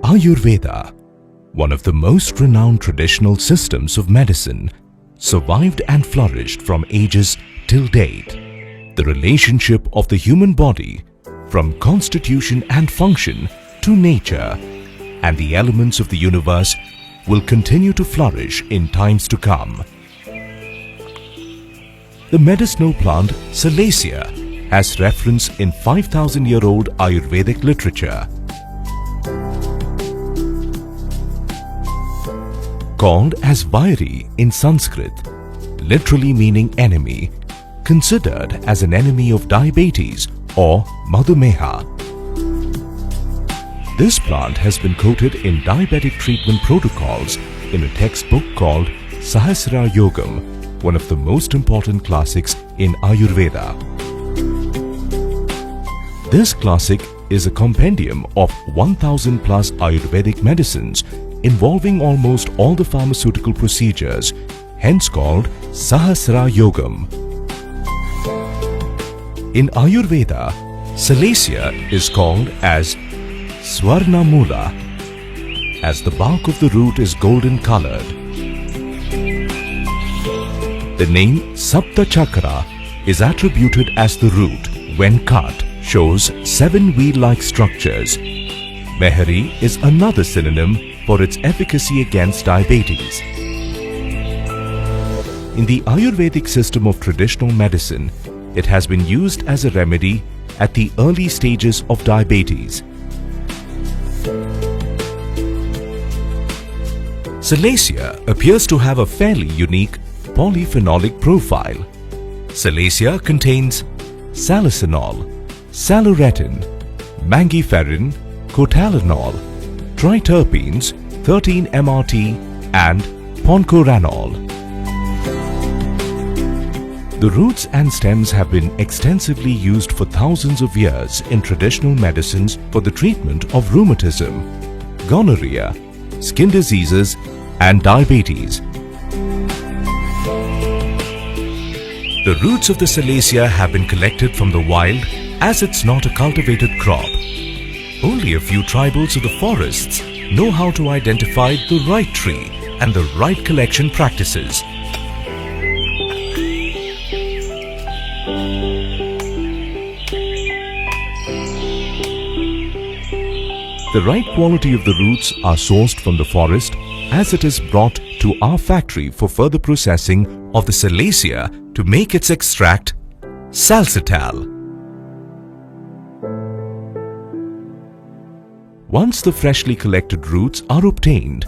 Ayurveda, one of the most renowned traditional systems of medicine, survived and flourished from ages till date. The relationship of the human body, from constitution and function to nature, and the elements of the universe will continue to flourish in times to come. The medicinal plant Salacia has reference in 5,000-year-old Ayurvedic literature. Called as Vairi in Sanskrit, literally meaning enemy, considered as an enemy of diabetes or madhumeha. This plant has been quoted in diabetic treatment protocols in a textbook called Sahasrara Yogam, one of the most important classics in Ayurveda. This classic is a compendium of 1,000 plus Ayurvedic medicines involving almost all the pharmaceutical procedures, hence called Sahasrara Yogam. In Ayurveda, Salacia is called as Swarna Mula, as the bark of the root is golden colored. The name Sapta Chakra is attributed as the root, when cut, shows 7 wheel-like structures. Mehari is another synonym for its efficacy against diabetes. In the Ayurvedic system of traditional medicine, it has been used as a remedy at the early stages of diabetes. Salacia appears to have a fairly unique polyphenolic profile. Salacia contains salicinol, saluretin, mangiferin, cotalinol, triterpenes, 13-MRT and poncoranol. The roots and stems have been extensively used for thousands of years in traditional medicines for the treatment of rheumatism, gonorrhea, skin diseases and diabetes. The roots of the Salacia have been collected from the wild as it's not a cultivated crop. Only a few tribals of the forests know how to identify the right tree and the right collection practices. The right quality of the roots are sourced from the forest as it is brought to our factory for further processing of the Salacia to make its extract, Salcital. Once the freshly collected roots are obtained,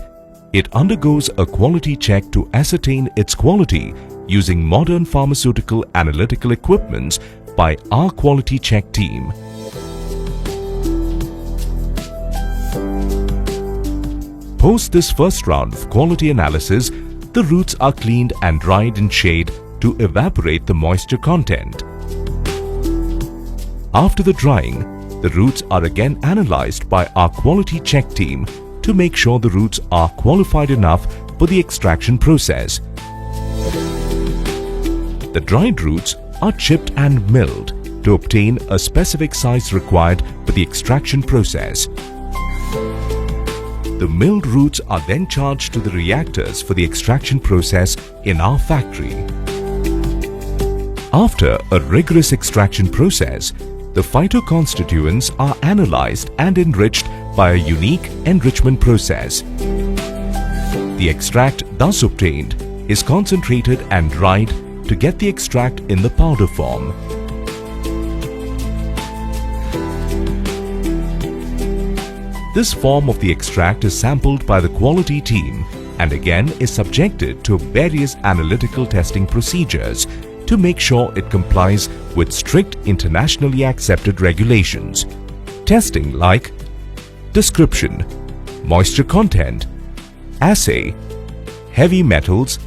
it undergoes a quality check to ascertain its quality using modern pharmaceutical analytical equipments by our quality check team. Post this first round of quality analysis, the roots are cleaned and dried in shade to evaporate the moisture content. After the drying, the roots are again analyzed by our quality check team to make sure the roots are qualified enough for the extraction process. The dried roots are chipped and milled to obtain a specific size required for the extraction process. The milled roots are then charged to the reactors for the extraction process in our factory. After a rigorous extraction process, the phytoconstituents are analyzed and enriched by a unique enrichment process. The extract thus obtained is concentrated and dried to get the extract in the powder form. This form of the extract is sampled by the quality team and again is subjected to various analytical testing procedures to make sure it complies with strict internationally accepted regulations. Testing like description, moisture content, assay, heavy metals,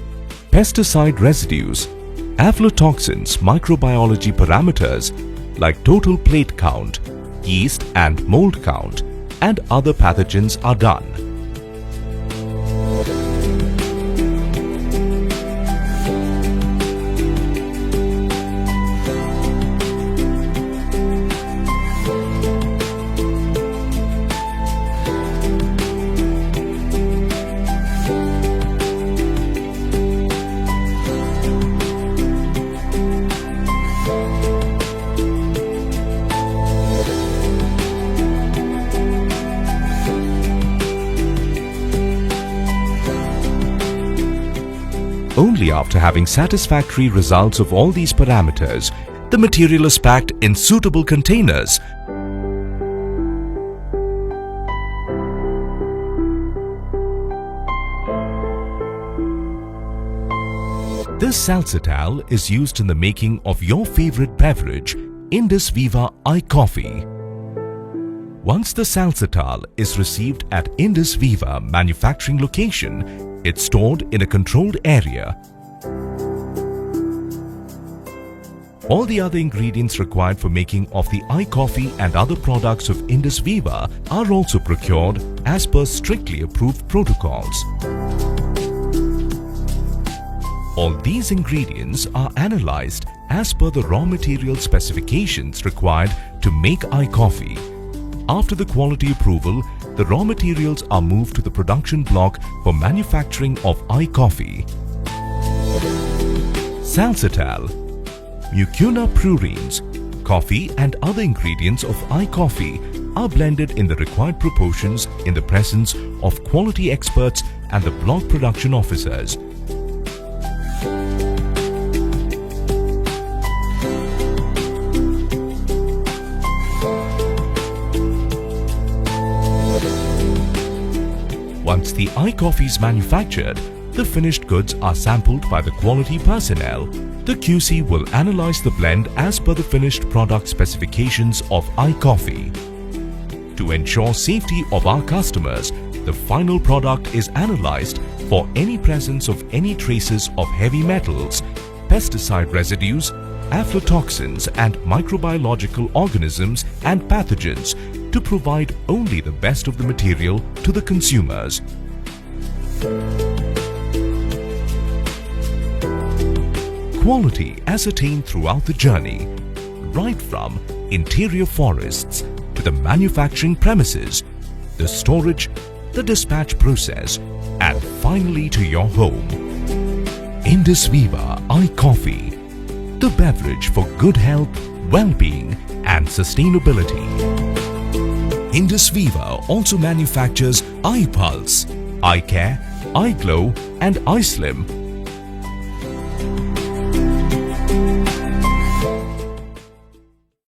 pesticide residues, aflatoxins, microbiology parameters like total plate count, yeast and mold count, and other pathogens are done. Only after having satisfactory results of all these parameters, the material is packed in suitable containers. This Salcital is used in the making of your favorite beverage, IndusViva iCoffee. Once the Salcital is received at IndusViva manufacturing location, it's stored in a controlled area. All the other ingredients required for making of the iCoffee and other products of IndusViva are also procured as per strictly approved protocols. All these ingredients are analyzed as per the raw material specifications required to make iCoffee. After the quality approval, the raw materials are moved to the production block for manufacturing of iCoffee. Salcital, mucuna prurines, coffee and other ingredients of iCoffee are blended in the required proportions in the presence of quality experts and the block production officers. Once the iCoffee is manufactured, the finished goods are sampled by the quality personnel. The QC will analyze the blend as per the finished product specifications of iCoffee. To ensure safety of our customers, the final product is analyzed for any presence of any traces of heavy metals, pesticide residues, aflatoxins and microbiological organisms and pathogens to provide only the best of the material to the consumers. Quality ascertained throughout the journey, right from interior forests to the manufacturing premises, the storage, the dispatch process, and finally to your home. IndusViva iCoffee, the beverage for good health, well-being and sustainability. IndusViva also manufactures iPulse, iCare, iGlow and iSlim